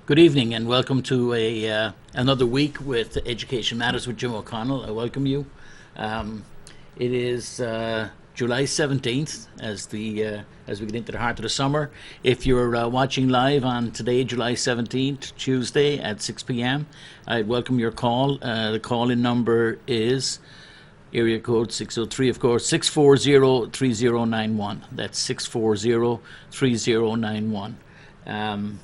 Good evening and welcome to another week with Education Matters with Jim O'Connell. I welcome you. Um, it is July 17th as we get into the heart of the summer. If you're watching live on today, July 17th, Tuesday at 6 p.m., I'd welcome your call. The call-in number is area code 603, of course, 640-3091. That's 640-3091. Um,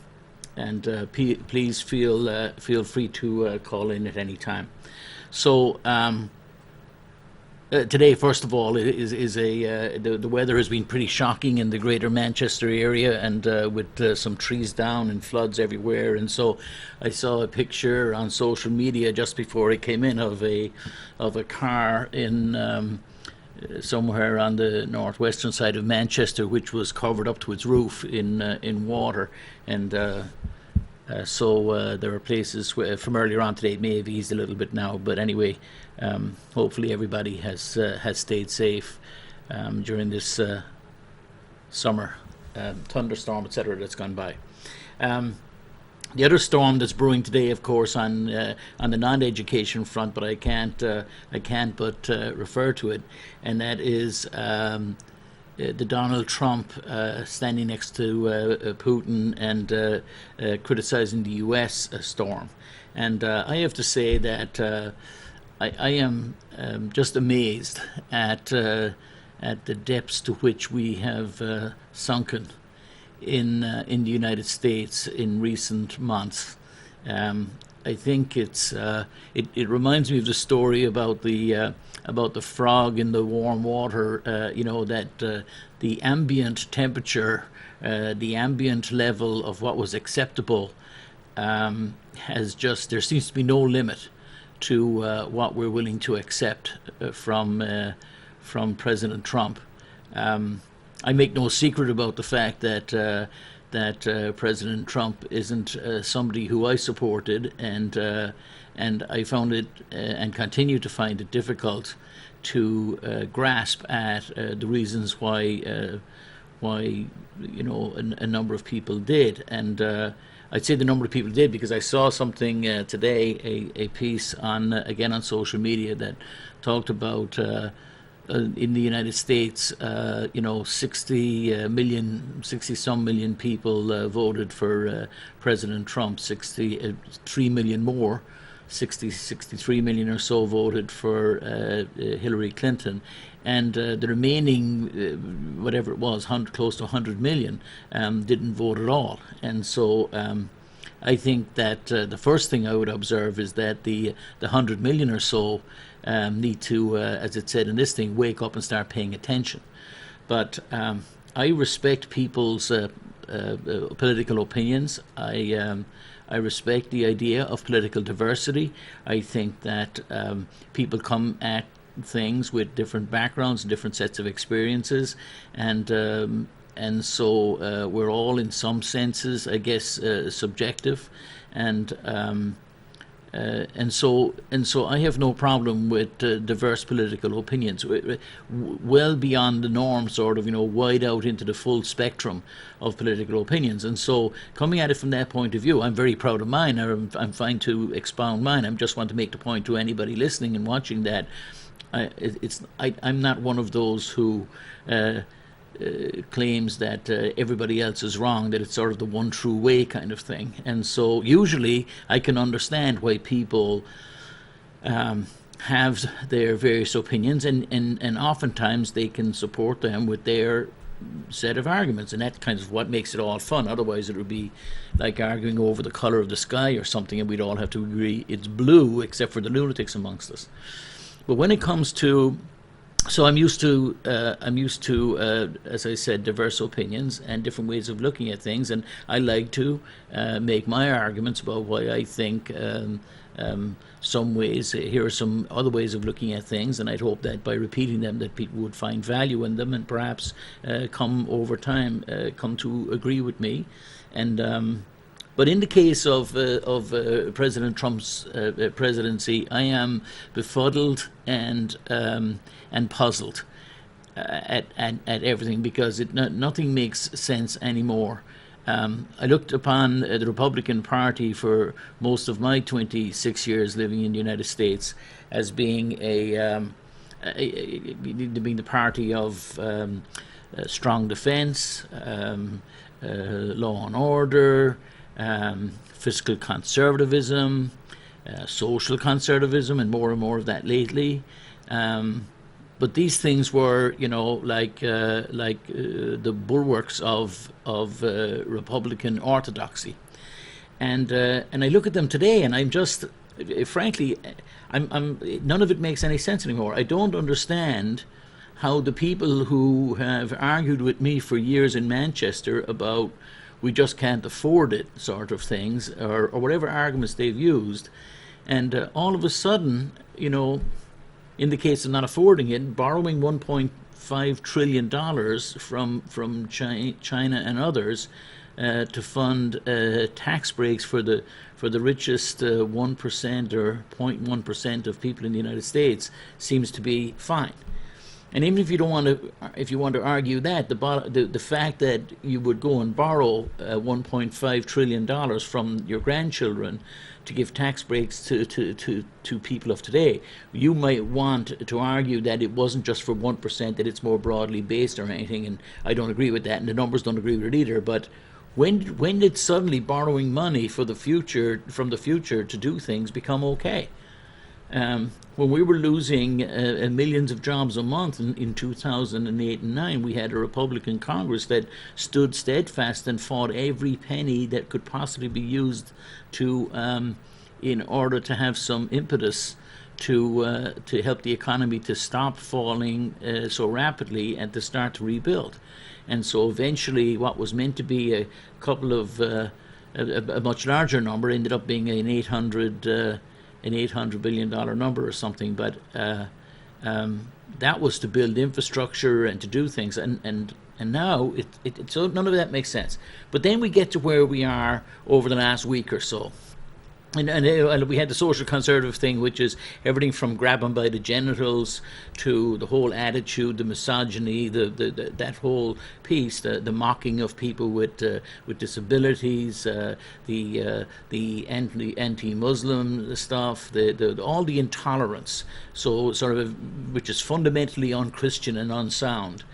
and please feel free to call in at any time. So today, first of all, is the weather has been pretty shocking in the Greater Manchester area, and with some trees down and floods everywhere. And so, I saw a picture on social media just before I came in of a car in. Somewhere on the northwestern side of Manchester, which was covered up to its roof in water, and so there are places where, from earlier on today, it may have eased a little bit now, but anyway, hopefully everybody has stayed safe during this summer thunderstorm, etc., that's gone by. Um, the other storm that's brewing today, of course, on the non-education front, but I can't but refer to it, and that is the Donald Trump standing next to Putin and criticizing the U.S. Storm, and I have to say that I am just amazed at the depths to which we have sunken in the United States in recent months. I think it reminds me of the story about the frog in the warm water. That the ambient temperature, the ambient level of what was acceptable, has just there seems to be no limit to what we're willing to accept from President Trump. I make no secret about the fact that President Trump isn't somebody who I supported, and I found it and continue to find it difficult to grasp at the reasons why a number of people did, and I'd say the number of people did because I saw something today, a piece on again on social media that talked about. In the United States, 60 some million people voted for President Trump. 63 million more, 63 million or so voted for Hillary Clinton, and the remaining, whatever it was, close to 100 million, didn't vote at all. And so. I think that the first thing I would observe is that the 100 million or so need to, as it said in this thing, wake up and start paying attention. But I respect people's political opinions. I respect the idea of political diversity. I think that people come at things with different backgrounds, different sets of experiences, and so we're all, in some senses, I guess, subjective, and so I have no problem with diverse political opinions, well beyond the norm, sort of, wide out into the full spectrum of political opinions. And so, coming at it from that point of view, I'm very proud of mine. I'm fine to expound mine. I just want to make the point to anybody listening and watching that I'm not one of those who. Claims that everybody else is wrong, that it's sort of the one true way kind of thing. And so usually I can understand why people have their various opinions, and oftentimes they can support them with their set of arguments, and that's kind of what makes it all fun. Otherwise it would be like arguing over the color of the sky or something, and we'd all have to agree it's blue, except for the lunatics amongst us. But when it comes to so I'm used to, as I said, diverse opinions and different ways of looking at things, and I like to make my arguments about why I think some ways. Here are some other ways of looking at things, and I'd hope that by repeating them, that people would find value in them, and perhaps come over time, come to agree with me, and. But in the case of President Trump's presidency, I am befuddled and puzzled at everything, because nothing makes sense anymore. I looked upon the Republican Party for most of my 26 years living in the United States as being being the party of strong defense, law and order, fiscal conservatism, social conservatism, and more of that lately. But these things were, the bulwarks of Republican orthodoxy, and I look at them today, and I'm just, frankly, I'm none of it makes any sense anymore. I don't understand how the people who have argued with me for years in Manchester about we just can't afford it sort of things, or whatever arguments they've used, and all of a sudden, in the case of not affording it, borrowing $1.5 trillion from China and others to fund tax breaks for the richest 1% or 0.1% of people in the United States seems to be fine. And even if you want to argue that, the fact that you would go and borrow $1.5 trillion from your grandchildren to give tax breaks to people of today, you might want to argue that it wasn't just for 1%, that it's more broadly based or anything, and I don't agree with that, and the numbers don't agree with it either. But when did suddenly borrowing money from the future to do things become okay? When we were losing millions of jobs a month in 2008 and 9, we had a Republican Congress that stood steadfast and fought every penny that could possibly be used in order to have some impetus to help the economy to stop falling so rapidly and to start to rebuild. And so eventually what was meant to be a couple of a much larger number ended up being an $800 billion number or something, but that was to build infrastructure and to do things, and now so none of that makes sense. But then we get to where we are over the last week or so. And we had the social conservative thing, which is everything from grabbing by the genitals to the whole attitude, the misogyny, that whole piece, the mocking of people with disabilities, the anti-Muslim stuff, all the intolerance. So sort of, which is fundamentally unchristian and unsound.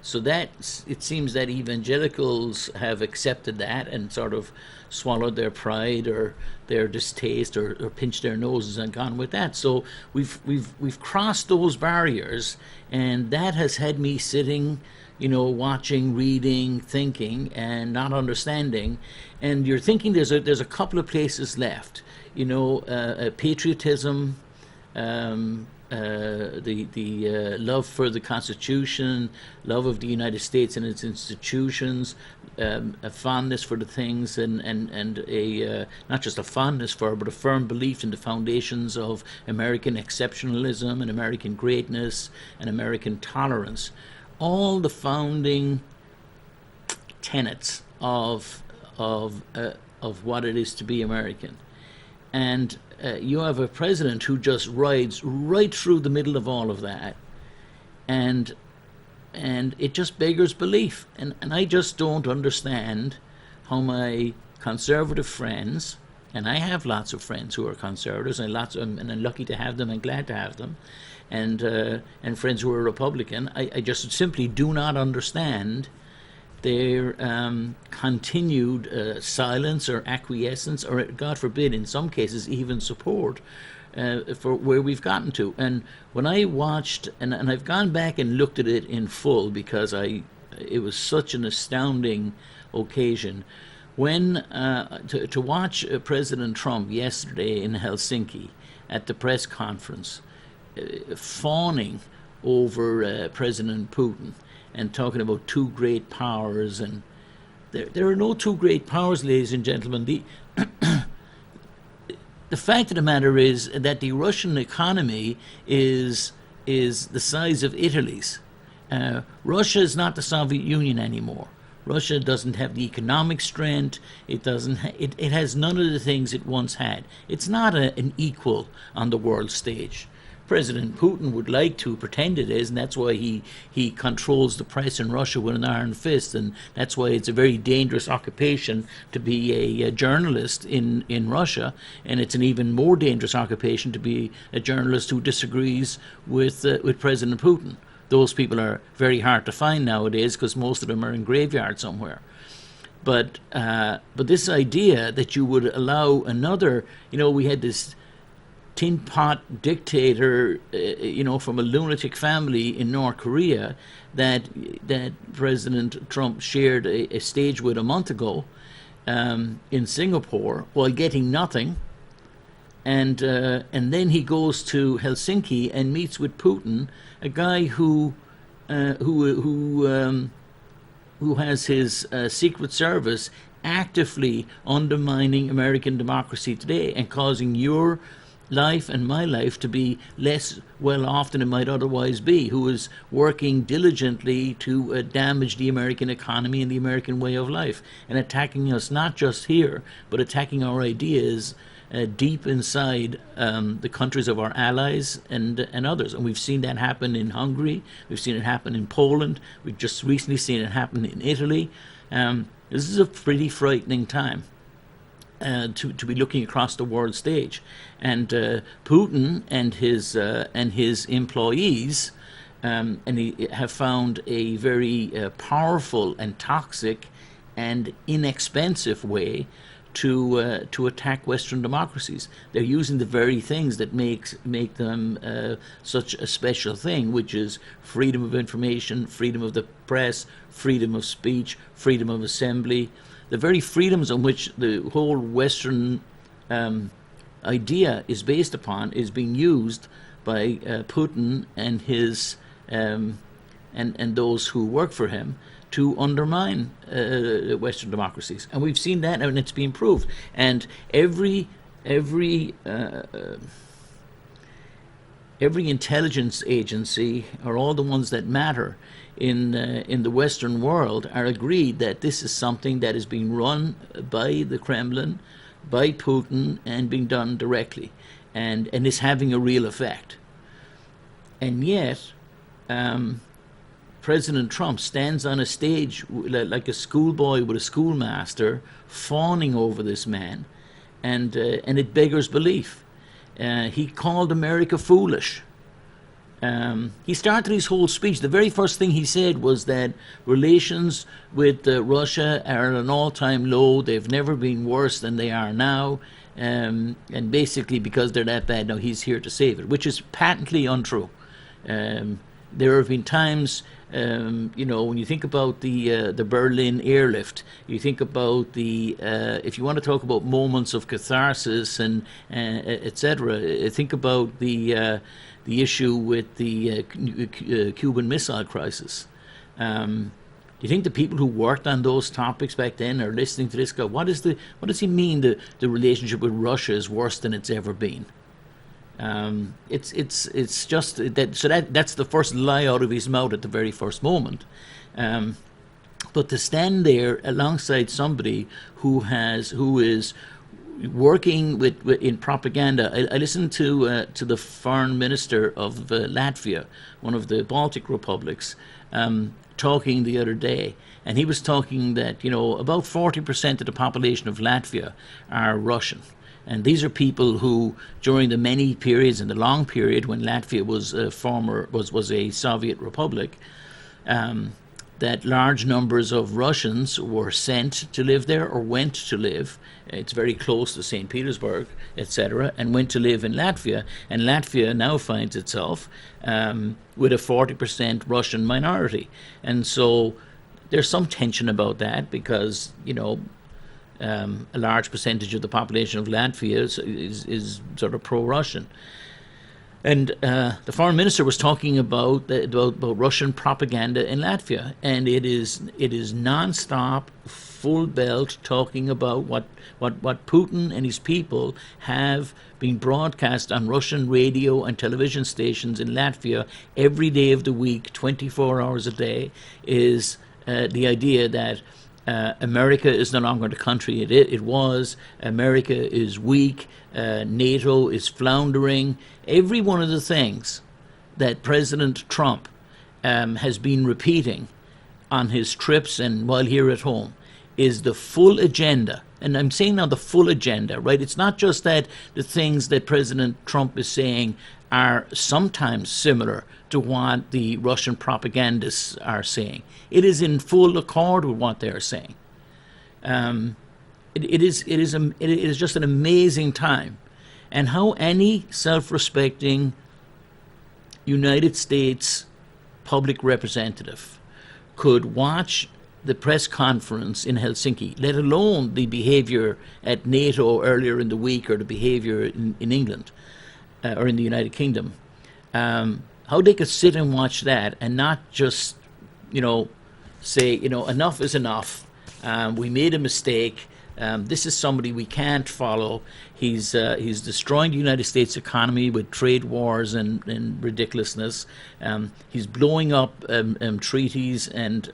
So that it seems that evangelicals have accepted that and sort of swallowed their pride or their distaste or pinched their noses and gone with that. So we've crossed those barriers, and that has had me sitting, watching, reading, thinking, and not understanding. And you're thinking there's a couple of places left, patriotism. The love for the Constitution, love of the United States and its institutions, a fondness for the things, and a not just a fondness for, but a firm belief in the foundations of American exceptionalism and American greatness and American tolerance. All the founding tenets of what it is to be American. And you have a president who just rides right through the middle of all of that, and it just beggars belief. And I just don't understand how my conservative friends, and I have lots of friends who are conservatives, and I'm lucky to have them and glad to have them, and friends who are Republican. I just simply do not understand their continued silence or acquiescence, or God forbid, in some cases, even support for where we've gotten to. And when I watched, and I've gone back and looked at it in full because it was such an astounding occasion. When to watch President Trump yesterday in Helsinki at the press conference, fawning over President Putin, and talking about two great powers, and there are no two great powers, ladies and gentlemen. The fact of the matter is that the Russian economy is the size of Italy's. Russia is not the Soviet Union anymore. Russia doesn't have the economic strength. It has none of the things it once had. It's not an equal on the world stage. President Putin would like to pretend it is, and that's why he controls the press in Russia with an iron fist, and that's why it's a very dangerous occupation to be a journalist in Russia, and it's an even more dangerous occupation to be a journalist who disagrees with President Putin. Those people are very hard to find nowadays because most of them are in graveyard somewhere. But this idea that you would allow another, we had this tin pot dictator, from a lunatic family in North Korea that President Trump shared a stage with a month ago in Singapore while getting nothing, and then he goes to Helsinki and meets with Putin, a guy who has his Secret Service actively undermining American democracy today and causing your life and my life to be less well off than it might otherwise be, who is working diligently to damage the American economy and the American way of life, and attacking us not just here, but attacking our ideas deep inside the countries of our allies and others. And we've seen that happen in Hungary, we've seen it happen in Poland, we've just recently seen it happen in Italy. This is a pretty frightening time to be looking across the world stage. And Putin and his employees have found a very powerful and toxic and inexpensive way to attack Western democracies. They're using the very things that make them such a special thing, which is freedom of information, freedom of the press, freedom of speech, freedom of assembly, the very freedoms on which the whole Western idea is based upon, is being used by Putin and his and those who work for him to undermine Western democracies, and we've seen that, and it's been proved. And every intelligence agency, or all the ones that matter in the Western world, are agreed that this is something that is being run by the Kremlin, by Putin, and being done directly, and is having a real effect. And yet, President Trump stands on a stage like a schoolboy with a schoolmaster, fawning over this man, and it beggars belief. He called America foolish. He started his whole speech. The very first thing he said was that relations with Russia are at an all-time low. They've never been worse than they are now. And basically, because they're that bad now, he's here to save it, which is patently untrue. There have been times, when you think about the Berlin airlift, you think about if you want to talk about moments of catharsis and etc., think about the issue with the Cuban Missile Crisis. Do you think the people who worked on those topics back then are listening to this guy? What does he mean the relationship with Russia is worse than it's ever been? It's just that. So that's the first lie out of his mouth at the very first moment. But to stand there alongside somebody who is working in propaganda. I listened to the foreign minister of Latvia, one of the Baltic republics, talking the other day, and he was talking that about 40% of the population of Latvia are Russian. And these are people who, during the many periods and the long period when Latvia was a Soviet republic, that large numbers of Russians were sent to live there or went to live. It's very close to St. Petersburg, etc., and went to live in Latvia. And Latvia now finds itself with a 40% Russian minority. And so there's some tension about that because, a large percentage of the population of Latvia is sort of pro-Russian. And the foreign minister was talking about Russian propaganda in Latvia, and it is non-stop, full belt, talking about what Putin and his people have been broadcast on Russian radio and television stations in Latvia every day of the week, 24 hours a day, is the idea that America is no longer the country it was. America is weak. NATO is floundering. Every one of the things that President Trump has been repeating on his trips and while here at home is the full agenda. And I'm saying now the full agenda, right? It's not just that the things that President Trump is saying are sometimes similar to what the Russian propagandists are saying. It is in full accord with what they're saying. It is just an amazing time, and how any self-respecting United States public representative could watch the press conference in Helsinki, let alone the behavior at NATO earlier in the week or the behavior in England or in the United Kingdom, how they could sit and watch that and not just, say, enough is enough. We made a mistake. This is somebody we can't follow. He's destroying the United States economy with trade wars and ridiculousness. He's blowing up treaties and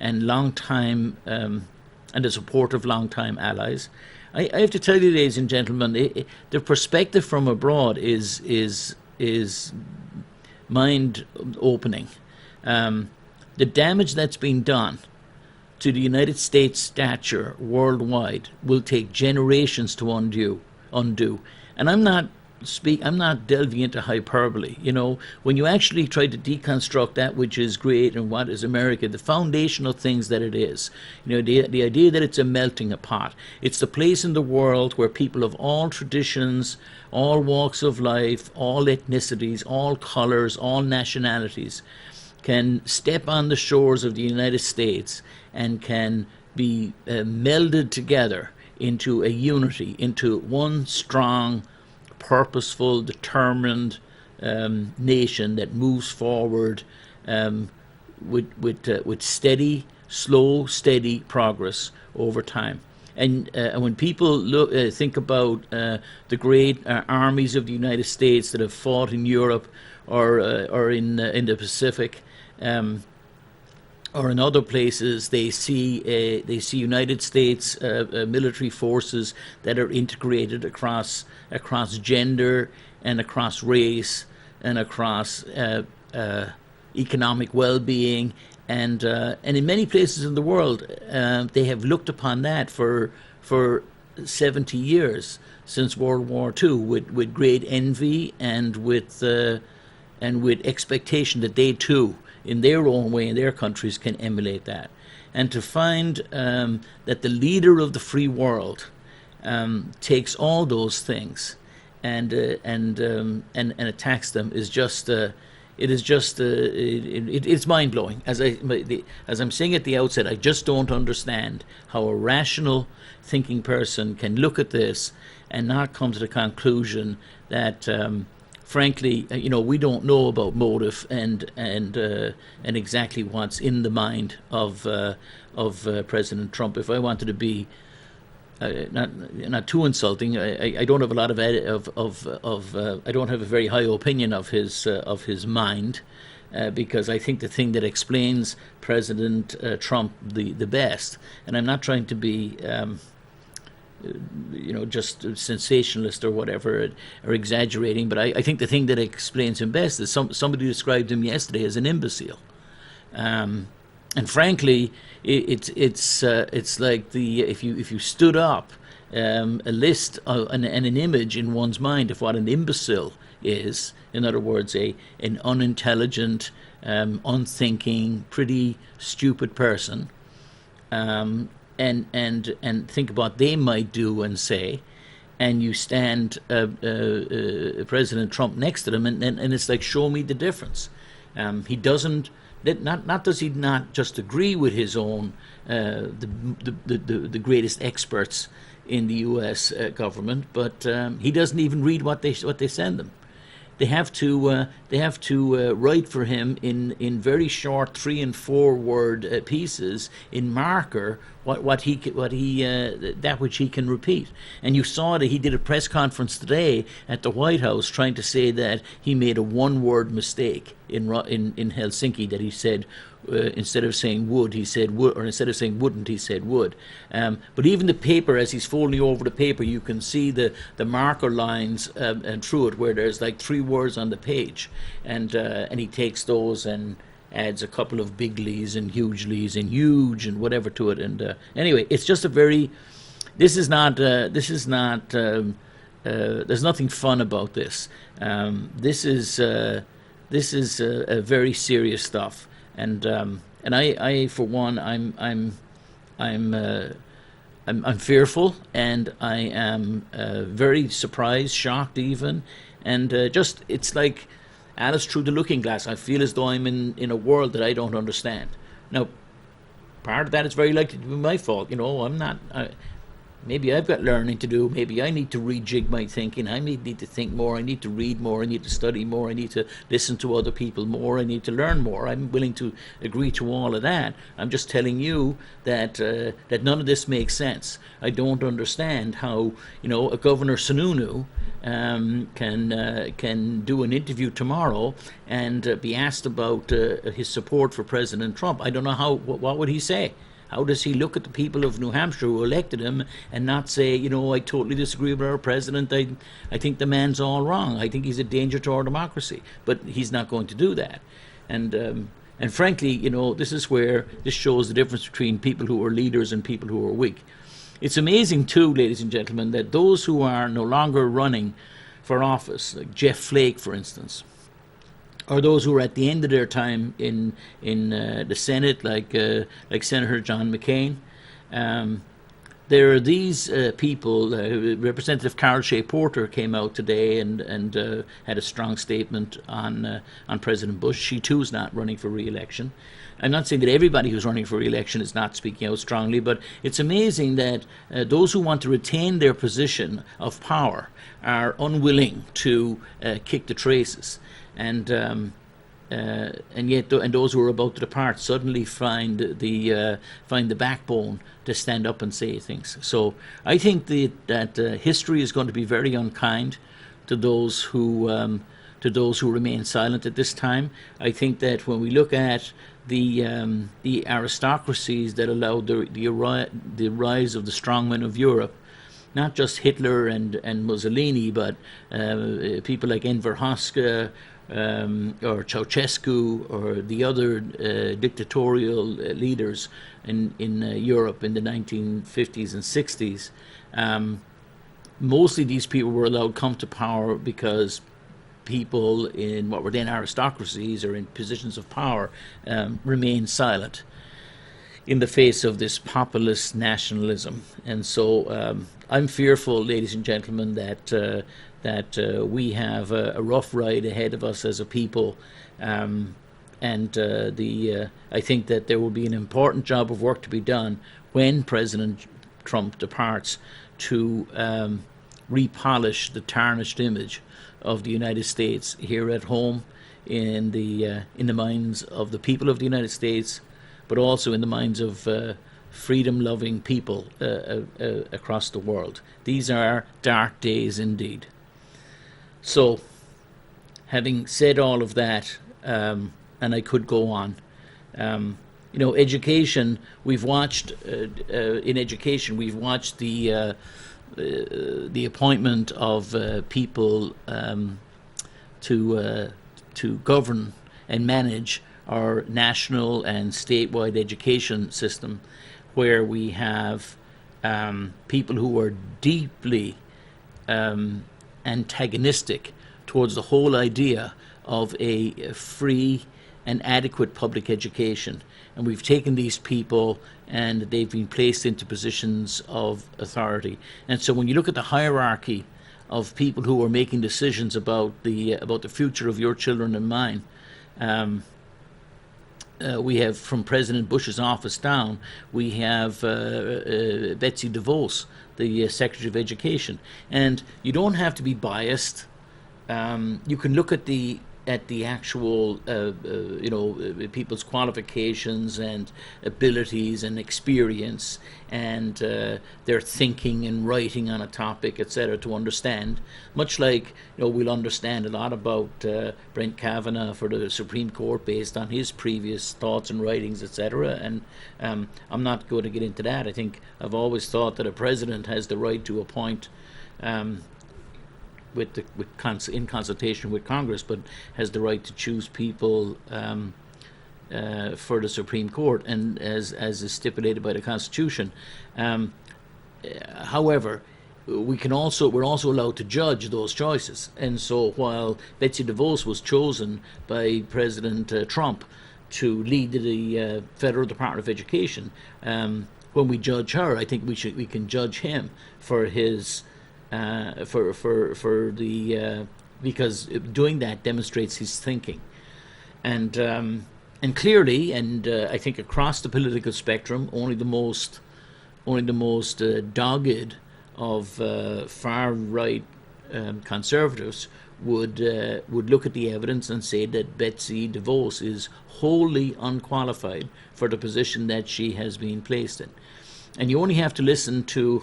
long-time and the support of long-time allies. I have to tell you, ladies and gentlemen, the perspective from abroad is mind-opening. The damage that's been done to the United States stature worldwide will take generations to undo. And I'm not delving into hyperbole. When you actually try to deconstruct that which is great and what is America, the foundational things that it is, the idea that it's a melting pot. It's the place in the world where people of all traditions, all walks of life, all ethnicities, all colors, all nationalities can step on the shores of the United States and can be melded together into a unity, into one strong, purposeful, determined nation that moves forward with steady, slow, steady progress over time. And when people think about the great armies of the United States that have fought in Europe or in the Pacific, or in other places, they see United States military forces that are integrated across gender and across race and across economic well-being, and in many places in the world, they have looked upon that for 70 years since World War II with great envy and with expectation that they too, in their own way, in their countries, can emulate that. And to find that the leader of the free world takes all those things and attacks them is just it's mind blowing. As I'm saying at the outset, I just don't understand how a rational thinking person can look at this and not come to the conclusion that. Frankly, we don't know about motive and exactly what's in the mind of President Trump. If I wanted to be not too insulting, I don't have a lot of I don't have a very high opinion of his mind, because I think the thing that explains President Trump the best, and I'm not trying to be. Just sensationalist or whatever, or exaggerating. But I think the thing that explains him best is somebody described him yesterday as an imbecile. And frankly, it's like if you stood up a list and an image in one's mind of what an imbecile is, in other words, an unintelligent, unthinking, pretty stupid person. And think about what they might do and say, and you stand President Trump next to them, and it's like, show me the difference. He doesn't. Not does he not just agree with his own the greatest experts in the U.S. Government, but he doesn't even read what they send them. They have to write for him in very short 3 and 4 word pieces in marker that which he can repeat. And you saw that he did a press conference today at the White House trying to say that he made a 1-word mistake. in Helsinki that he said, instead of saying would, he said would, or instead of saying wouldn't, he said would. But even the paper, as he's folding over the paper, you can see the marker lines and through it, where there's like 3 words on the page, and he takes those and adds a couple of big lees and huge and whatever to it. And anyway, it's just a very. This is not. This is not. There's nothing fun about this. This is. This is very serious stuff, and I for one, I'm fearful, and I am very surprised, shocked even, and just it's like Alice through the looking glass. I feel as though I'm in a world that I don't understand. Now, part of that is very likely to be my fault. You know, I'm not. Maybe I've got learning to do. Maybe I need to rejig my thinking. I need to think more. I need to read more. I need to study more. I need to listen to other people more. I need to learn more. I'm willing to agree to all of that. I'm just telling you that that none of this makes sense. I don't understand how, you know, a Governor Sununu can do an interview tomorrow and be asked about his support for President Trump. I don't know how. What would he say? How does he look at the people of New Hampshire who elected him and not say, you know, I totally disagree with our president. I think the man's all wrong. I think he's a danger to our democracy. But he's not going to do that. And frankly, you know, this is where this shows the difference between people who are leaders and people who are weak. It's amazing, too, ladies and gentlemen, that those who are no longer running for office, like Jeff Flake, for instance, or those who are at the end of their time in the Senate, like Senator John McCain. There are these people. Representative Carol Shea Porter came out today and had a strong statement on President Bush. She too is not running for re-election. I'm not saying that everybody who's running for re-election is not speaking out strongly, but it's amazing that those who want to retain their position of power are unwilling to kick the traces. And yet, those who are about to depart suddenly find the backbone to stand up and say things. So I think that history is going to be very unkind to those who remain silent at this time. I think that when we look at the aristocracies that allowed the rise of the strongmen of Europe, not just Hitler and Mussolini, but people like Enver Hoxha, or Ceausescu, or the other dictatorial leaders in Europe in the 1950s and 60s. Mostly these people were allowed to come to power because people in what were then aristocracies or in positions of power remained silent in the face of this populist nationalism. And so I'm fearful, ladies and gentlemen, that we have a rough ride ahead of us as a people, and I think that there will be an important job of work to be done when President Trump departs to repolish the tarnished image of the United States here at home, in the minds of the people of the United States, but also in the minds of freedom-loving people across the world. These are dark days indeed. So, having said all of that, and I could go on, you know, education. We've watched in education. We've watched the appointment of people to govern and manage our national and statewide education system, where we have people who are deeply antagonistic towards the whole idea of a free and adequate public education. And we've taken these people and they've been placed into positions of authority. And so when you look at the hierarchy of people who are making decisions about the future of your children and mine, we have, from President Bush's office down, we have Betsy DeVos, the Secretary of Education. And you don't have to be biased. You can look at the at the actual, people's qualifications and abilities and experience and their thinking and writing on a topic, etc., to understand. Much like, we'll understand a lot about Brent Kavanaugh for the Supreme Court based on his previous thoughts and writings, etc. And I'm not going to get into that. I think I've always thought that a president has the right to appoint. In consultation with Congress, but has the right to choose people for the Supreme Court, and as is stipulated by the Constitution. However, we're also allowed to judge those choices. And so, while Betsy DeVos was chosen by President Trump to lead the Federal Department of Education, when we judge her, I think we can judge him for his. Because doing that demonstrates his thinking, and clearly, and I think across the political spectrum, only the most dogged of far right conservatives would look at the evidence and say that Betsy DeVos is wholly unqualified for the position that she has been placed in, and you only have to listen to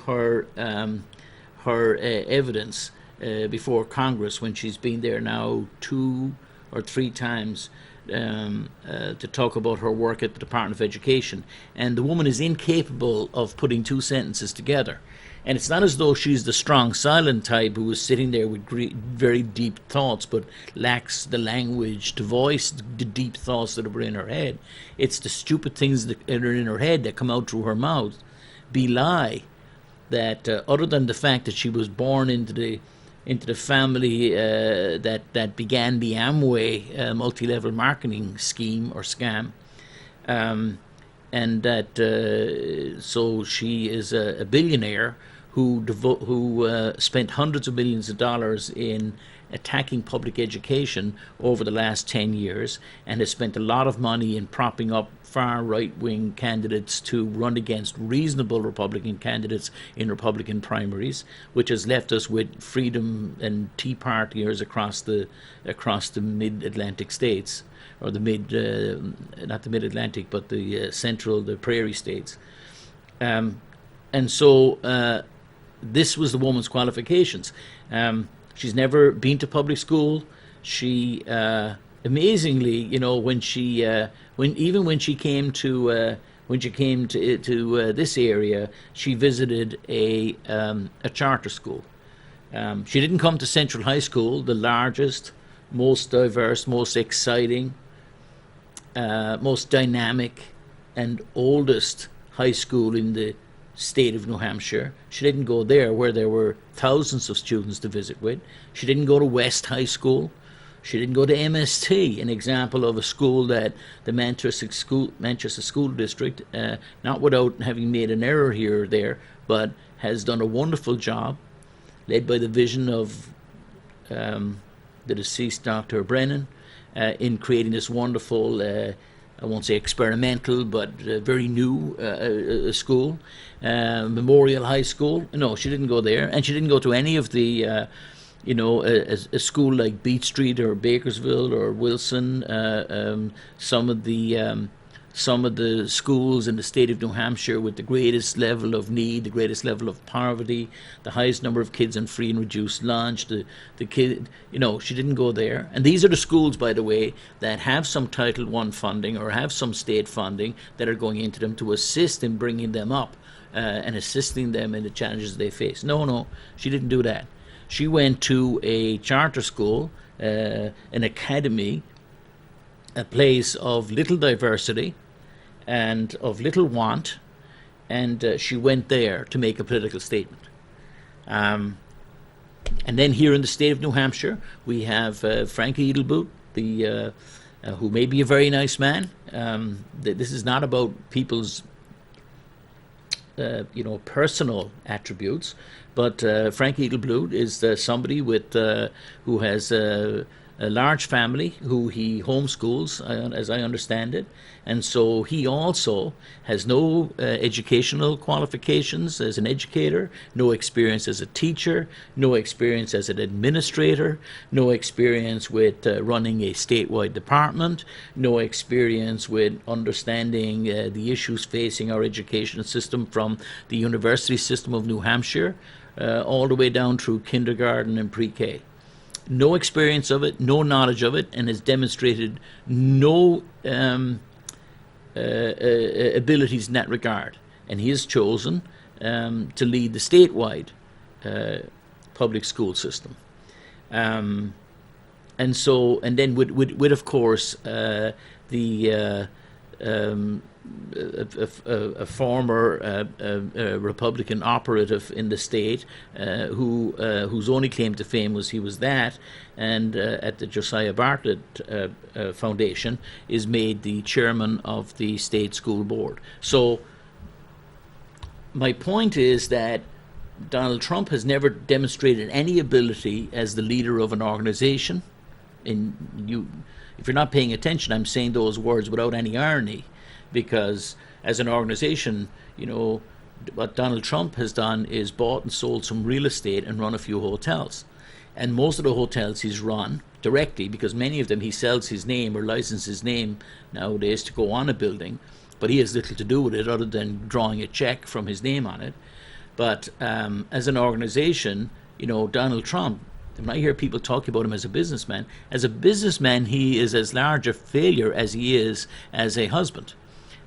her evidence before Congress when she's been there now 2 or 3 times to talk about her work at the Department of Education. And the woman is incapable of putting 2 sentences together. And it's not as though she's the strong, silent type who is sitting there with very deep thoughts but lacks the language to voice the deep thoughts that are in her head. It's the stupid things that are in her head that come out through her mouth belie that other than the fact that she was born into the family that began the Amway multi-level marketing scheme or scam, and that so she is a billionaire who spent hundreds of millions of dollars in attacking public education over the last 10 years and has spent a lot of money in propping up far right-wing candidates to run against reasonable Republican candidates in Republican primaries, which has left us with Freedom and Tea Partiers across the mid-Atlantic states, or the not the mid-Atlantic, but the prairie states. And so this was the woman's qualifications. She's never been to public school. She amazingly, when she came to this area, she visited a charter school. She didn't come to Central High School, the largest, most diverse, most exciting, most dynamic, and oldest high school in the state of New Hampshire. She didn't go there where there were thousands of students to visit with. She didn't go to West High School. She didn't go to MST, an example of a school that the Manchester School District, not without having made an error here or there, but has done a wonderful job, led by the vision of the deceased Dr. Brennan, in creating this wonderful, I won't say experimental, but very new school, Memorial High School. No, she didn't go there, and she didn't go to any of the, a school like Beat Street or Bakersville or Wilson. Some of the schools in the state of New Hampshire with the greatest level of need, the greatest level of poverty, the highest number of kids on free and reduced lunch, the kid, she didn't go there. And these are the schools, by the way, that have some Title I funding or have some state funding that are going into them to assist in bringing them up and assisting them in the challenges they face. No, she didn't do that. She went to a charter school, an academy, a place of little diversity and of little want, and she went there to make a political statement. And then here in the state of New Hampshire, we have Frank Edelboot, who may be a very nice man. This is not about people's personal attributes, but Frank Edelblut is somebody with who has a large family who he homeschools, as I understand it. And so he also has no educational qualifications as an educator, no experience as a teacher, no experience as an administrator, no experience with running a statewide department, no experience with understanding the issues facing our education system from the university system of New Hampshire all the way down through kindergarten and pre-K. No experience of it, no knowledge of it, and has demonstrated no abilities in that regard. And he has chosen to lead the statewide public school system. And then with of course, the a former Republican operative in the state whose only claim to fame was he was that, and at the Josiah Bartlett Foundation is made the chairman of the state school board. So my point is that Donald Trump has never demonstrated any ability as the leader of an organization. If you're not paying attention, I'm saying those words without any irony, because as an organization, what Donald Trump has done is bought and sold some real estate and run a few hotels. And most of the hotels he's run directly, because many of them he sells his name or licenses his name nowadays to go on a building, but he has little to do with it other than drawing a check from his name on it. But as an organization, Donald Trump, when I hear people talk about him as a businessman he is as large a failure as he is as a husband.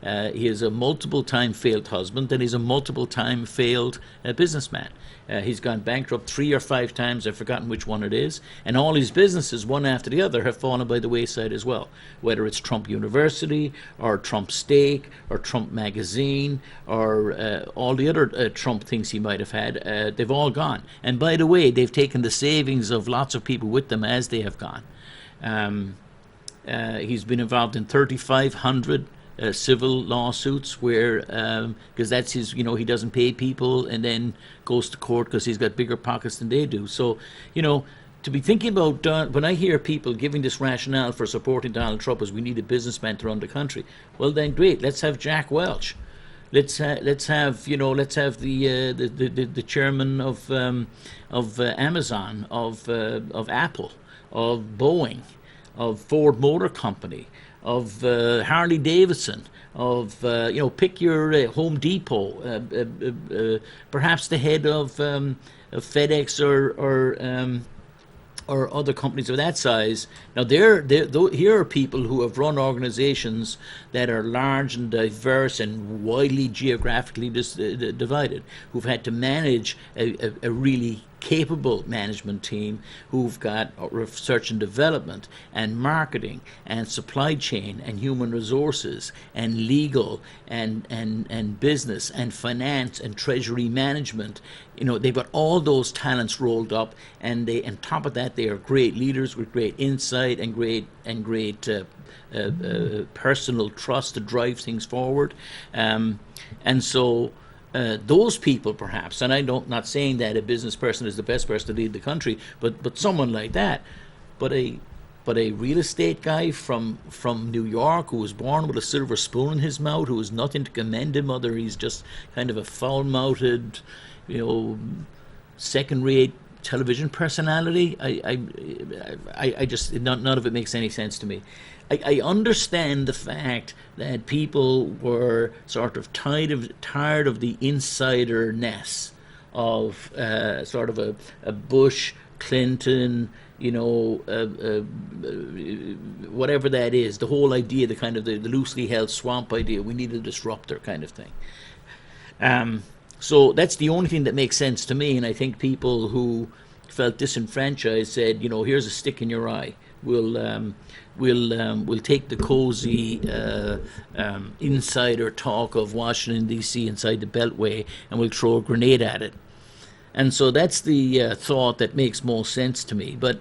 He is a multiple-time failed husband, and he's a multiple-time failed businessman. He's gone bankrupt 3 or 5 times, I've forgotten which one it is, and all his businesses, one after the other, have fallen by the wayside as well. Whether it's Trump University, or Trump Steak, or Trump Magazine, or all the other Trump things he might have had, they've all gone. And by the way, they've taken the savings of lots of people with them as they have gone. He's been involved in 3,500 civil lawsuits where, because that's his, he doesn't pay people and then goes to court because he's got bigger pockets than they do. So, to be thinking about, when I hear people giving this rationale for supporting Donald Trump as we need a businessman to run the country, well then great, let's have Jack Welch. Let's have the chairman of Amazon, of Apple, of Boeing, of Ford Motor Company, of Harley Davidson, of pick your Home Depot, perhaps the head of FedEx or other companies of that size. Now, here are people who have run organizations that are large and diverse and widely geographically divided, who've had to manage a really capable management team, who've got research and development and marketing and supply chain and human resources and legal and business and finance and treasury management. They've got all those talents rolled up, and on top of that, they are great leaders with great insight and great personal trust to drive things forward. And so those people, perhaps, and I'm not saying that a business person is the best person to lead the country, but someone like that, but a real estate guy from New York who was born with a silver spoon in his mouth, who has nothing to commend him, other he's just kind of a foul-mouthed, second-rate television personality. I just none of it makes any sense to me. I understand the fact that people were sort of tired of the insider-ness of sort of a Bush, Clinton, whatever that is, the whole idea, the kind of the loosely held swamp idea, we need a disruptor kind of thing. So that's the only thing that makes sense to me, and I think people who felt disenfranchised said, here's a stick in your eye. We'll take the cozy insider talk of Washington, D.C. inside the Beltway, and we'll throw a grenade at it. And so that's the thought that makes most sense to me. But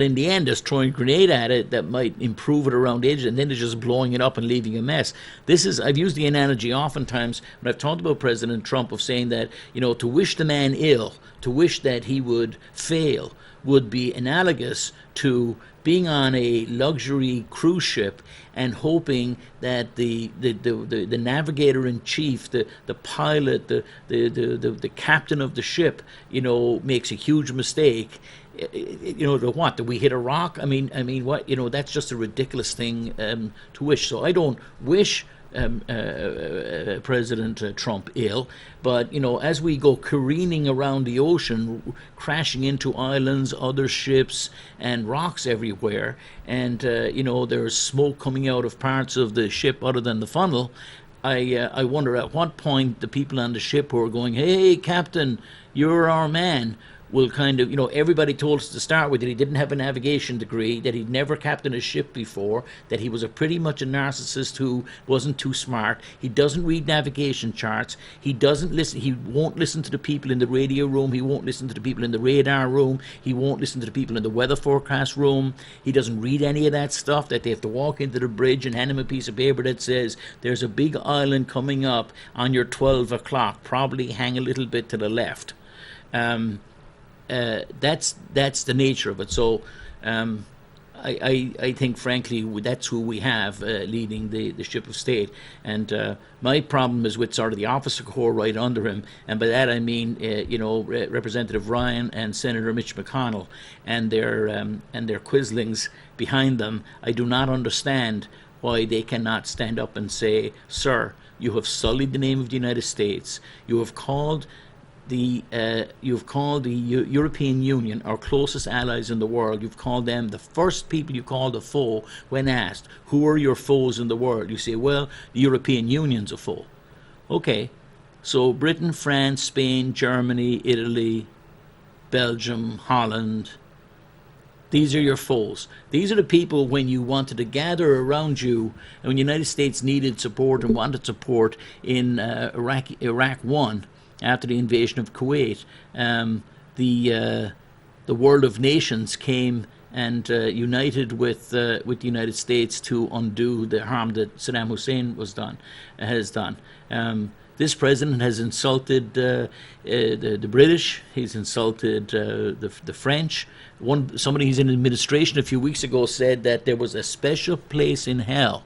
in the end, there's throwing a grenade at it that might improve it around the edge, and then they're just blowing it up and leaving a mess. I've used the analogy oftentimes when I've talked about President Trump of saying that, to wish the man ill, to wish that he would fail, would be analogous to being on a luxury cruise ship and hoping that the navigator in chief, the pilot, the captain of the ship, makes a huge mistake. The what? Did we hit a rock? What? That's just a ridiculous thing to wish. So I don't wish President Trump ill, but as we go careening around the ocean, crashing into islands, other ships, and rocks everywhere, and there's smoke coming out of parts of the ship other than the funnel. I wonder at what point the people on the ship who are going, "Hey, Captain, you're our man," will kind of, everybody told us to start with that he didn't have a navigation degree, that he'd never captained a ship before, that he was a pretty much a narcissist who wasn't too smart. He doesn't read navigation charts. He doesn't listen. He won't listen to the people in the radio room. He won't listen to the people in the radar room. He won't listen to the people in the weather forecast room. He doesn't read any of that stuff, that they have to walk into the bridge and hand him a piece of paper that says, "There's a big island coming up on your 12 o'clock. Probably hang a little bit to the left." That's the nature of it. So I think, frankly, that's who we have leading the ship of state. And my problem is with sort of the officer corps right under him. And by that I mean, Representative Ryan and Senator Mitch McConnell and their quislings behind them. I do not understand why they cannot stand up and say, "Sir, you have sullied the name of the United States. You have called you've called the European Union, our closest allies in the world, you've called them the first people you called a foe when asked, who are your foes in the world? You say, well, the European Union's a foe. Okay, so Britain, France, Spain, Germany, Italy, Belgium, Holland, these are your foes. These are the people when you wanted to gather around you, and when the United States needed support and wanted support in Iraq 1, after the invasion of Kuwait, the world of nations came and united with the United States to undo the harm that Saddam Hussein has done. This president has insulted the British. He's insulted the French. Somebody who's in administration a few weeks ago said that there was a special place in hell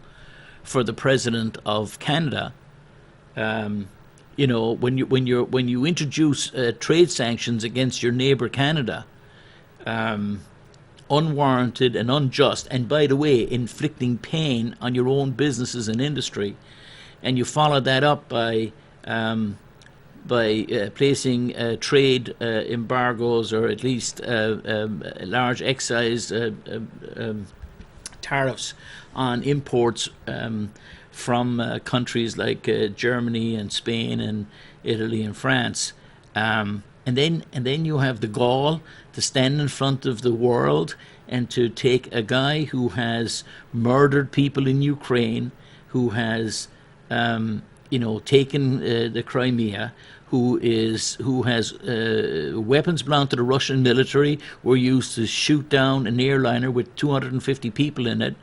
for the president of Canada. When you introduce trade sanctions against your neighbor Canada, unwarranted and unjust, and by the way, inflicting pain on your own businesses and industry, and you follow that up by placing trade embargoes or at least large excise tariffs on imports from countries like Germany and Spain and Italy and France, and then you have the gall to stand in front of the world and to take a guy who has murdered people in Ukraine, who has taken the Crimea, who has weapons belonging to the Russian military were used to shoot down an airliner with 250 people in it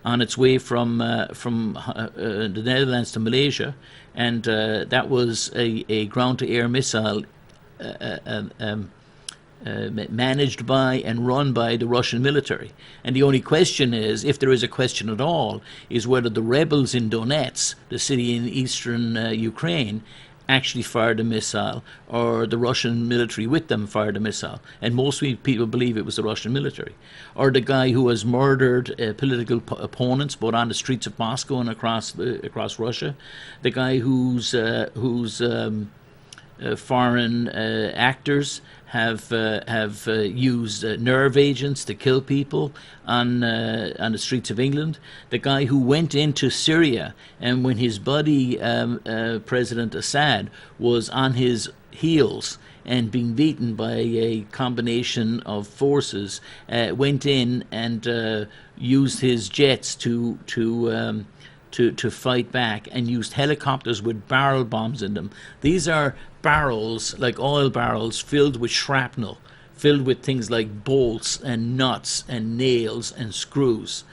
on its way from the Netherlands to Malaysia, and that was a ground-to-air missile managed by and run by the Russian military. And the only question is, if there is a question at all, is whether the rebels in Donetsk, the city in eastern Ukraine, actually fired a missile, or the Russian military with them fired a missile. And most people believe it was the Russian military. Or the guy who has murdered political opponents, both on the streets of Moscow and across Russia. The guy whose foreign actors have used nerve agents to kill people on the streets of England. The guy who went into Syria, and when his buddy President Assad was on his heels and being beaten by a combination of forces, went in and used his jets to fight back, and used helicopters with barrel bombs in them. These are barrels, like oil barrels, filled with shrapnel, filled with things like bolts and nuts and nails and screws.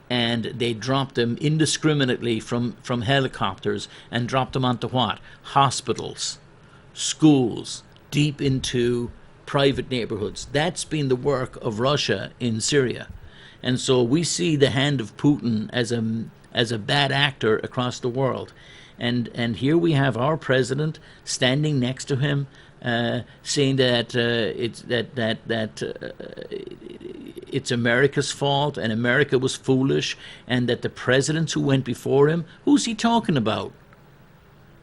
And they dropped them indiscriminately from helicopters, and dropped them onto what? Hospitals, schools, deep into private neighborhoods. That's been the work of Russia in Syria. And so we see the hand of Putin as a bad actor across the world. And here we have our president standing next to him, saying that it's America's fault and America was foolish, and that the presidents who went before him, who's he talking about?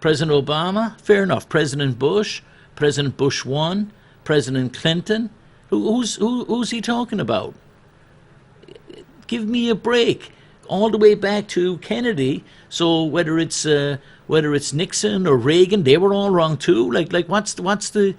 President Obama? Fair enough. President Bush? President Bush 1? President Clinton? Who's he talking about? Give me a break. All the way back to Kennedy. So whether it's Nixon or Reagan, they were all wrong too. Like what's the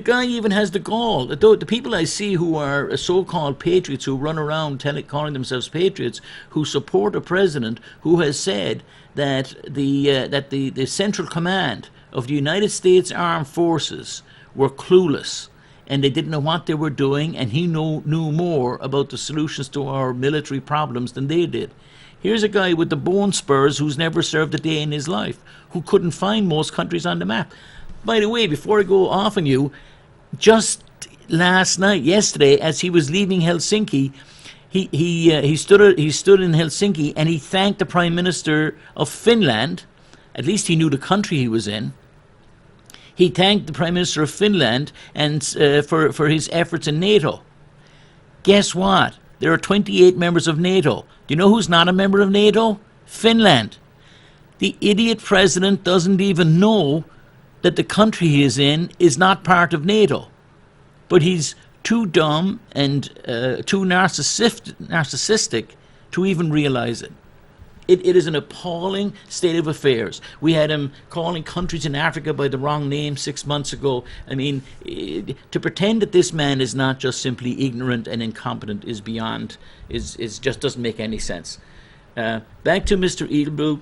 guy even has the gall. The people I see who are so-called patriots, who run around calling themselves patriots, who support a president who has said that the Central Command of the United States Armed Forces were clueless and they didn't know what they were doing, and he knew more about the solutions to our military problems than they did. Here's a guy with the bone spurs who's never served a day in his life, who couldn't find most countries on the map. By the way, before I go off on you, just yesterday, as he was leaving Helsinki, he stood in Helsinki and he thanked the Prime Minister of Finland. At least he knew the country he was in. He thanked the Prime Minister of Finland and for his efforts in NATO. Guess what? There are 28 members of NATO. Do you know who's not a member of NATO? Finland. The idiot president doesn't even know that the country he is in is not part of NATO. But he's too dumb and too narcissistic to even realize it. It is an appalling state of affairs. We had him calling countries in Africa by the wrong name 6 months ago. I mean, to pretend that this man is not just simply ignorant and incompetent is just doesn't make any sense. Back to Mr. Edelblut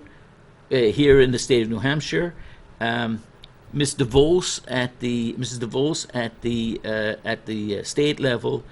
here in the state of New Hampshire. Mrs. DeVos at the state level.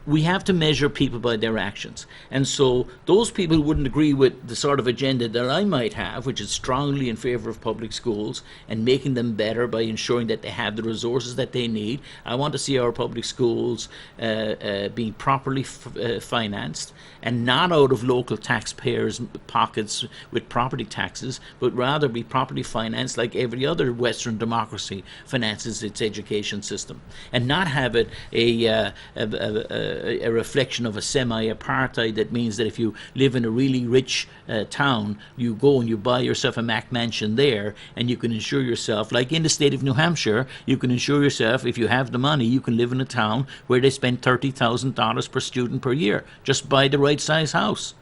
We have to measure people by their actions. And so those people who wouldn't agree with the sort of agenda that I might have, which is strongly in favor of public schools and making them better by ensuring that they have the resources that they need. I want to see our public schools being properly financed and not out of local taxpayers' pockets with property taxes, but rather be properly financed like every other Western democracy finances its education system, and not have it a reflection of a semi-apartheid that means that if you live in a really rich town, you go and you buy yourself a Mac mansion there, and you can insure yourself, like in the state of New Hampshire, you can insure yourself, if you have the money, you can live in a town where they spend $30,000 per student per year. Just buy the right size house.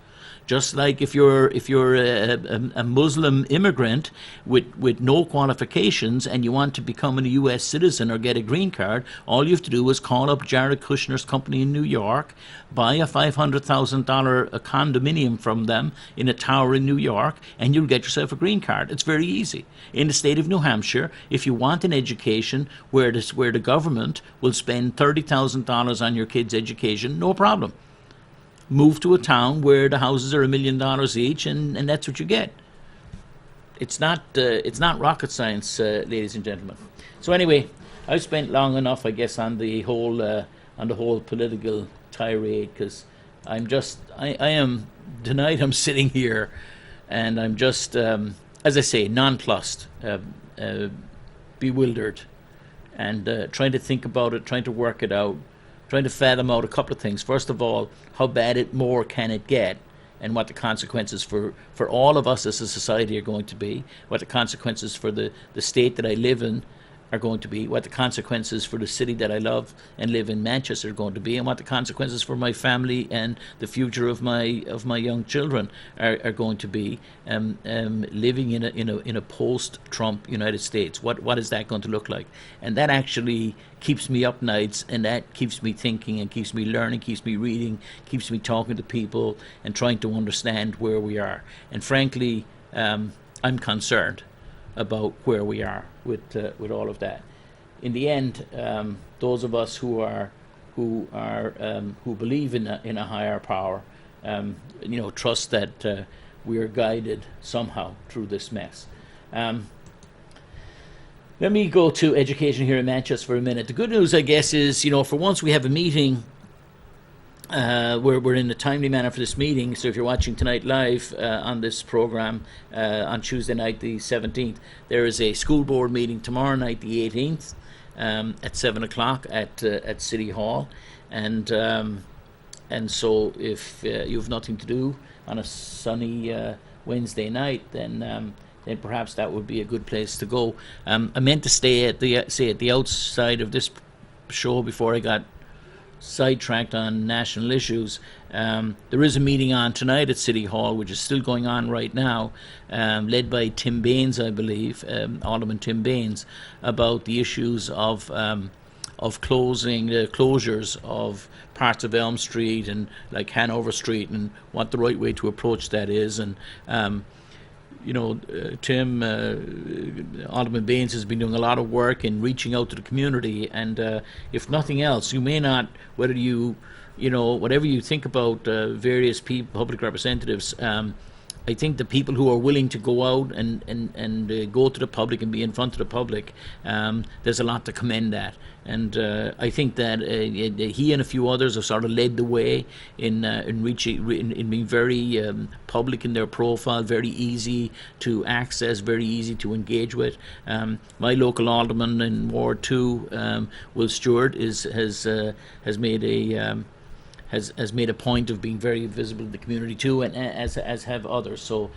Just like if you're a Muslim immigrant with no qualifications and you want to become a U.S. citizen or get a green card, all you have to do is call up Jared Kushner's company in New York, buy a $500,000 condominium from them in a tower in New York, and you'll get yourself a green card. It's very easy. In the state of New Hampshire, if you want an education where the government will spend $30,000 on your kid's education, no problem. Move to a town where the houses are $1 million each, and that's what you get. It's not rocket science, ladies and gentlemen. So anyway, I've spent long enough, I guess, on the whole political tirade, because I am tonight. I'm sitting here, and I'm just, as I say, nonplussed, bewildered, and trying to think about it, trying to work it out. Trying to fathom out a couple of things. First of all, how bad more can it get, and what the consequences for all of us as a society are going to be, what the consequences for the state that I live in are going to be, what the consequences for the city that I love and live in, Manchester, are going to be, and what the consequences for my family and the future of my young children are going to be, living in a post-Trump United States. What is that going to look like? And that actually keeps me up nights, and that keeps me thinking and keeps me learning, keeps me reading, keeps me talking to people and trying to understand where we are. And frankly, I'm concerned about where we are with all of that. In the end, those of us who believe in a higher power, trust that we are guided somehow through this mess. Let me go to education here in Manchester for a minute. The good news, I guess, is, for once we have a meeting. We're in a timely manner for this meeting. So if you're watching tonight live on this program on Tuesday night, the 17th, there is a school board meeting tomorrow night, the 18th, at 7 o'clock at City Hall, and so if you have nothing to do on a sunny Wednesday night, then perhaps that would be a good place to go. I meant to stay at the outside of this show before I got sidetracked on national issues. There is a meeting on tonight at City Hall, which is still going on right now, led by Tim Baines, I believe, Alderman Tim Baines, about the issues of closures of parts of Elm Street and like Hanover Street, and what the right way to approach that is. And Tim, Alderman Baines has been doing a lot of work in reaching out to the community, and if nothing else, you may not, whatever you think about various public representatives, I think the people who are willing to go out and go to the public and be in front of the public, there's a lot to commend that. And I think that he and a few others have sort of led the way in being very public in their profile, very easy to access, very easy to engage with. My local alderman in Ward 2, Will Stewart, has made a point of being very visible in the community too, and as have others. So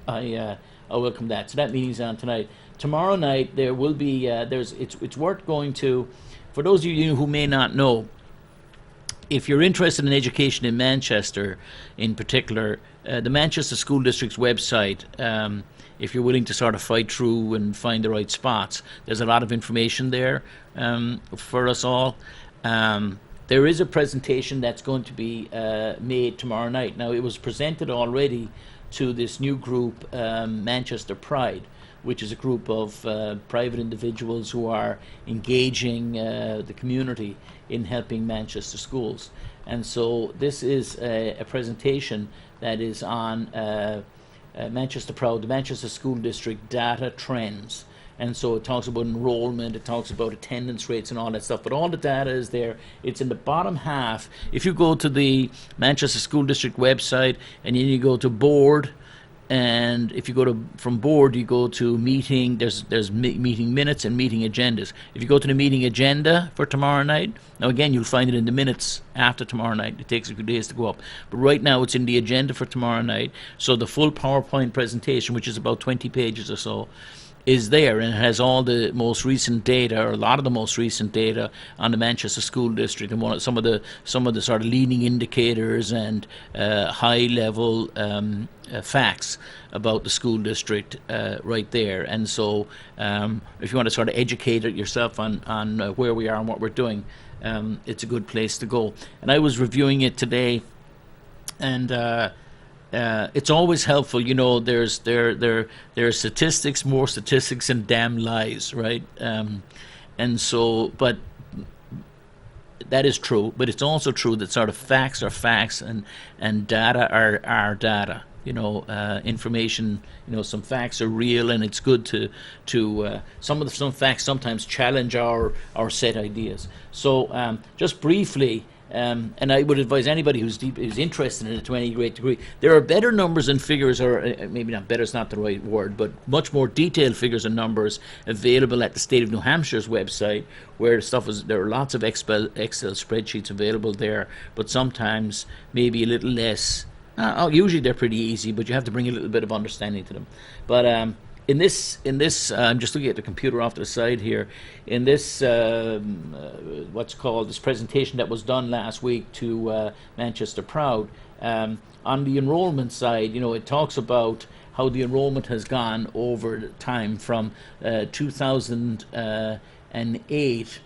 I welcome that. So that meeting's on tonight. Tomorrow night there will be it's worth going to. For those of you who may not know, if you're interested in education in Manchester, in particular, the Manchester School District's website. If you're willing to sort of fight through and find the right spots, there's a lot of information there for us all. There is a presentation that's going to be made tomorrow night. Now, it was presented already to this new group, Manchester Pride, which is a group of private individuals who are engaging the community in helping Manchester schools. And so this is a presentation that is on Manchester Proud, the Manchester School District data trends. And so it talks about enrollment, it talks about attendance rates and all that stuff, but all the data is there. It's in the bottom half. If you go to the Manchester School District website and then you go to board, and if you go from board, you go to meeting, there's meeting minutes and meeting agendas. If you go to the meeting agenda for tomorrow night, now again, you'll find it in the minutes after tomorrow night. It takes a few days to go up. But right now, it's in the agenda for tomorrow night. So the full PowerPoint presentation, which is about 20 pages or so, is there, and it has all the most recent data, or a lot of the most recent data on the Manchester School District, and some of the sort of leading indicators and high level facts about the school district right there. And so if you want to sort of educate yourself on where we are and what we're doing, it's a good place to go. And I was reviewing it today, and it's always helpful, there are statistics, more statistics, and damn lies, right? And so, but that is true. But it's also true that sort of facts are facts, and data are data. Information. Some facts are real, and it's good to some facts sometimes challenge our set ideas. So just briefly. And I would advise anybody who's interested in it to any great degree. There are better numbers and figures, or maybe not better is not the right word, but much more detailed figures and numbers available at the State of New Hampshire's website, where there are lots of Excel spreadsheets available there, but sometimes maybe a little less. Usually they're pretty easy, but you have to bring a little bit of understanding to them. But in this, I'm just looking at the computer off to the side here. In this, what's called this presentation that was done last week to Manchester Proud, on the enrollment side, it talks about how the enrollment has gone over time from 2008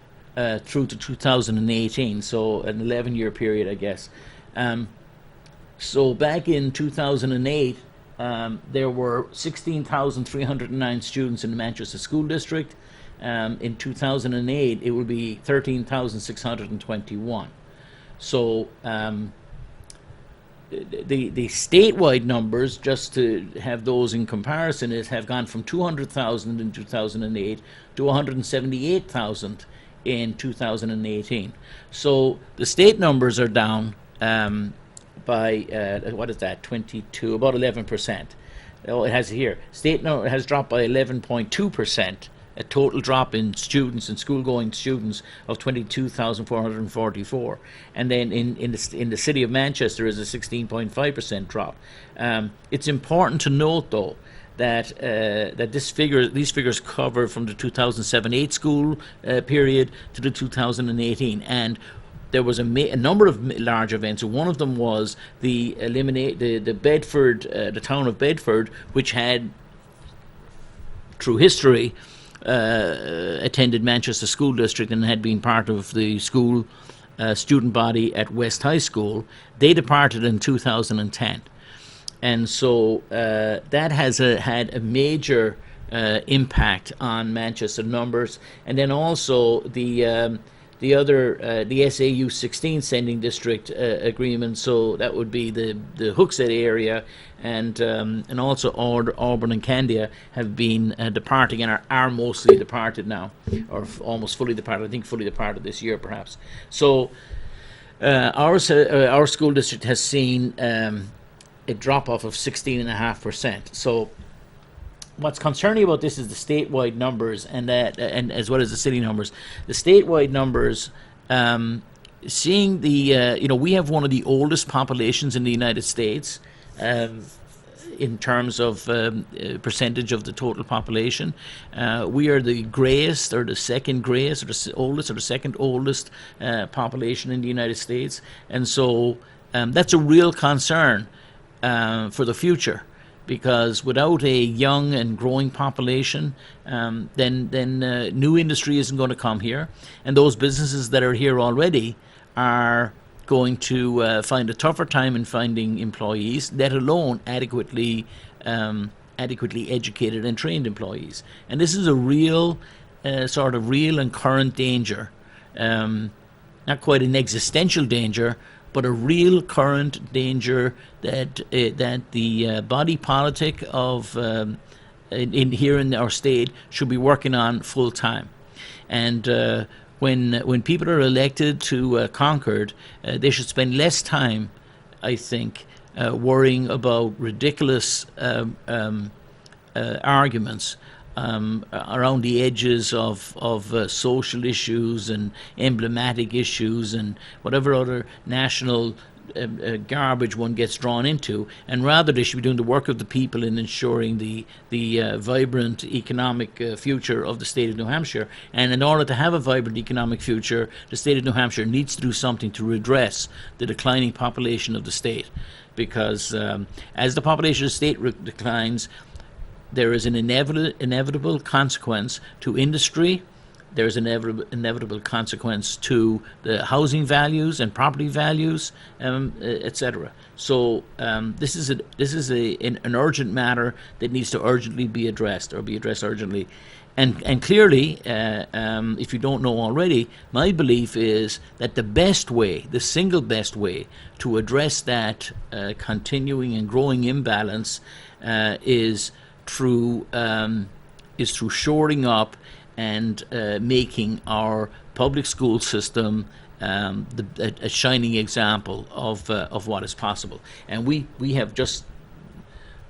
through to 2018, so an 11-year period, I guess. So back in 2008, there were 16,309 students in the Manchester School District. In 2008, it will be 13,621. So the statewide numbers, just to have those in comparison, have gone from 200,000 in 2008 to 178,000 in 2018. So the state numbers are down by what is that? 22, about 11%. Oh, it has here. State number has dropped by 11.2%. A total drop in students and school-going students of 22,444, and then in the city of Manchester is a 16.5% drop. It's important to note, though, that these figures cover from the 2007-8 school period to the 2018, and there was a number of large events. One of them was the Bedford, the town of Bedford, which had, through history, attended Manchester School District and had been part of the school student body at West High School. They departed in 2010, and so that has had a major impact on Manchester numbers. And then also the SAU 16 sending district agreement. So that would be the Hooksett area, and also Auburn and Candia have been departing and are mostly departed now, or almost fully departed. I think fully departed this year, perhaps. So our school district has seen a drop off of 16.5%. So what's concerning about this is the statewide numbers, and as well as the city numbers. The statewide numbers, seeing the we have one of the oldest populations in the United States in terms of percentage of the total population. We are the grayest, or the second grayest, or the oldest, or the second oldest population in the United States, and so that's a real concern for the future. Because without a young and growing population, then new industry isn't going to come here, and those businesses that are here already are going to find a tougher time in finding employees, let alone adequately educated and trained employees. And this is a real, sort of real and current danger, not quite an existential danger, but a real current danger that the body politic of here in our state should be working on full time. And when people are elected to Concord, they should spend less time, I think, worrying about ridiculous arguments around the edges of social issues and emblematic issues and whatever other national garbage one gets drawn into, and rather they should be doing the work of the people in ensuring the vibrant economic future of the state of New Hampshire. And in order to have a vibrant economic future, the state of New Hampshire needs to do something to redress the declining population of the state, because as the population of the state declines, there is an inevitable consequence to industry. There's an inevitable consequence to the housing values and property values, etc. So this is an urgent matter that needs to urgently be addressed, or be addressed urgently. And clearly, if you don't know already, my belief is that the single best way to address that continuing and growing imbalance is through shoring up and making our public school system a shining example of what is possible. And we have just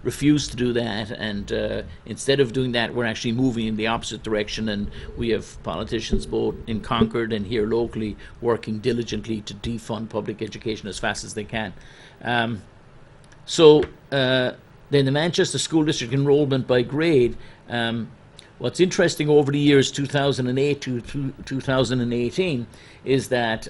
refused to do that, and instead of doing that, we're actually moving in the opposite direction, and we have politicians both in Concord and here locally working diligently to defund public education as fast as they can. Then the Manchester School District enrollment by grade, what's interesting over the years 2008 to 2018 is that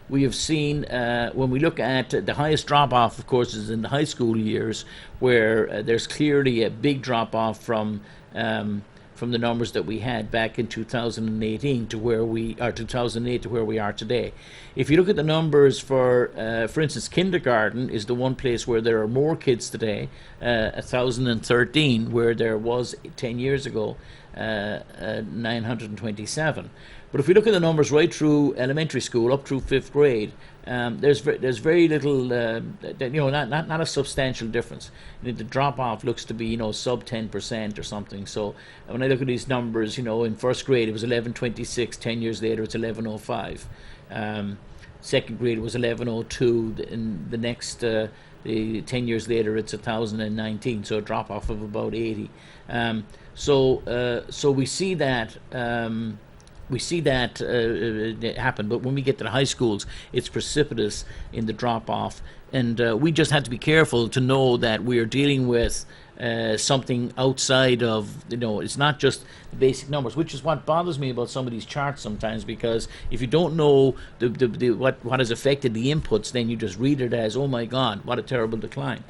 we have seen, when we look at the highest drop-off, of course, is in the high school years, where there's clearly a big drop-off from the numbers that we had back in 2018 to where we are, 2008 to where we are today. If you look at the numbers for instance, kindergarten is the one place where there are more kids today, 1,013, where there was 10 years ago. 927. But if we look at the numbers right through elementary school up through fifth grade, there's very little, not a substantial difference. The drop off looks to be sub 10% or something. So when I look at these numbers, in first grade it was 1126. 10 years later it's 1105. Second grade was 1102. In the next the 10 years later it's 1019. So a drop off of about 80. So we see that. Happen, but when we get to the high schools, it's precipitous in the drop off, and we just have to be careful to know that we are dealing with something outside of, it's not just the basic numbers, which is what bothers me about some of these charts sometimes, because if you don't know what has affected the inputs, then you just read it as, oh my God, what a terrible decline.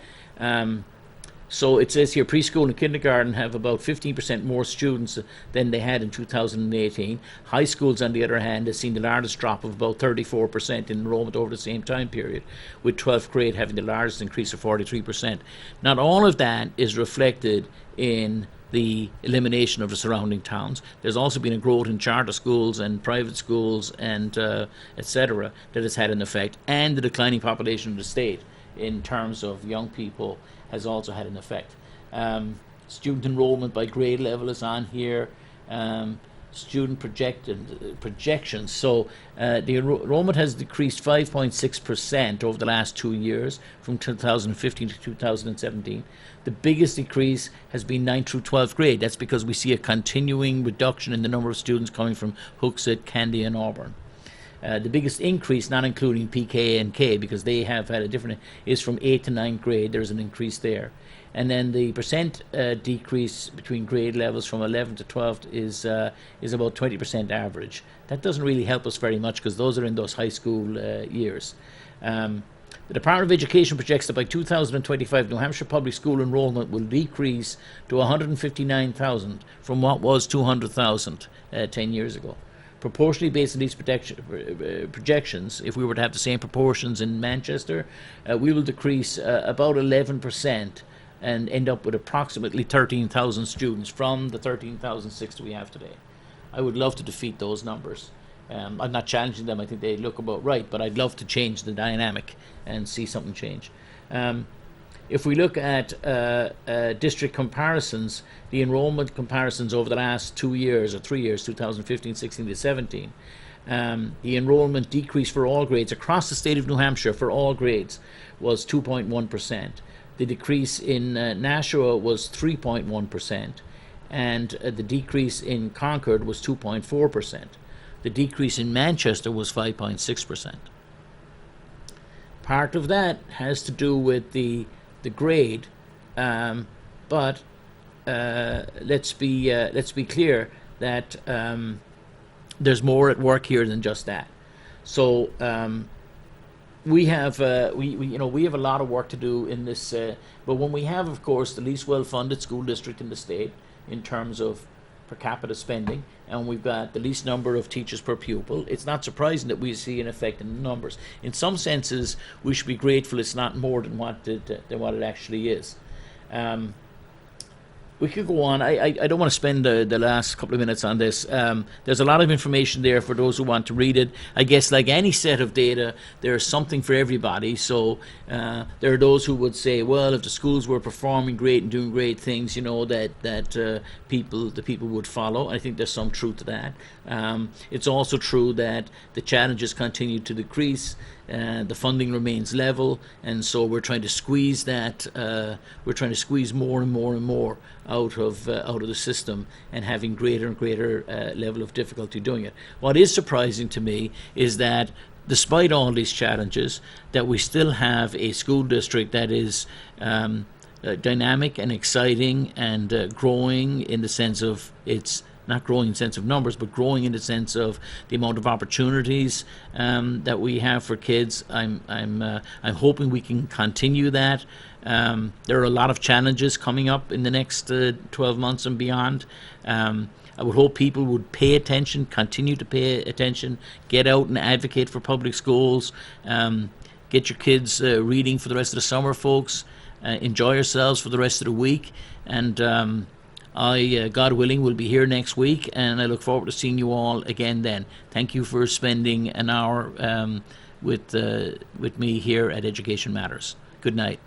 So it says here preschool and kindergarten have about 15% more students than they had in 2018. High schools, on the other hand, has seen the largest drop of about 34% in enrollment over the same time period, with 12th grade having the largest increase of 43%. Not all of that is reflected in the elimination of the surrounding towns. There's also been a growth in charter schools and private schools and etc. that has had an effect, and the declining population of the state in terms of young people has also had an effect. Student enrollment by grade level is on here. Student projections. So the enrollment has decreased 5.6% over the last 2 years, from 2015 to 2017. The biggest decrease has been 9th through 12th grade. That's because we see a continuing reduction in the number of students coming from Hooksett, Candy, and Auburn. The biggest increase, not including PK and K, because they have had a different, is from 8th to 9th grade. There's an increase there. And then the percent decrease between grade levels from 11th to 12th is about 20% average. That doesn't really help us very much, because those are in those high school years. The Department of Education projects that by 2025, New Hampshire public school enrollment will decrease to 159,000 from what was 200,000 10 years ago. Proportionally based on these projections, if we were to have the same proportions in Manchester, we will decrease about 11% and end up with approximately 13,000 students from the 13,060 we have today. I would love to defeat those numbers. I'm not challenging them. I think they look about right, but I'd love to change the dynamic and see something change. If we look at district comparisons, the enrollment comparisons over the last 2 years or 3 years, 2015, 16 to 17, the enrollment decrease for all grades across the state of New Hampshire for all grades was 2.1%. The decrease in Nashua was 3.1%, and the decrease in Concord was 2.4%. The decrease in Manchester was 5.6%. Part of that has to do with the grade, but let's be clear that there's more at work here than just that. So we have we have a lot of work to do in this. But when we have, of course, the least well-funded school district in the state in terms of per capita spending, and we've got the least number of teachers per pupil, it's not surprising that we see an effect in the numbers. In some senses, we should be grateful it's not more than what it actually is. We could go on. I don't want to spend the last couple of minutes on this. There's a lot of information there for those who want to read it. I guess like any set of data, there's something for everybody. So there are those who would say, well, if the schools were performing great and doing great things, that the people would follow. I think there's some truth to that. It's also true that the challenges continue to decrease. The funding remains level, and so we're trying to squeeze that. We're trying to squeeze more and more and more out of the system, and having greater and greater level of difficulty doing it. What is surprising to me is that, despite all these challenges, that we still have a school district that is dynamic and exciting and growing in the sense of its. Not growing in the sense of numbers, but growing in the sense of the amount of opportunities that we have for kids. I'm hoping we can continue that. There are a lot of challenges coming up in the next 12 months and beyond. I would hope people would pay attention, continue to pay attention, get out and advocate for public schools, get your kids reading for the rest of the summer, folks. Enjoy yourselves for the rest of the week, and God willing, will be here next week, and I look forward to seeing you all again then. Thank you for spending an hour with me here at Education Matters. Good night.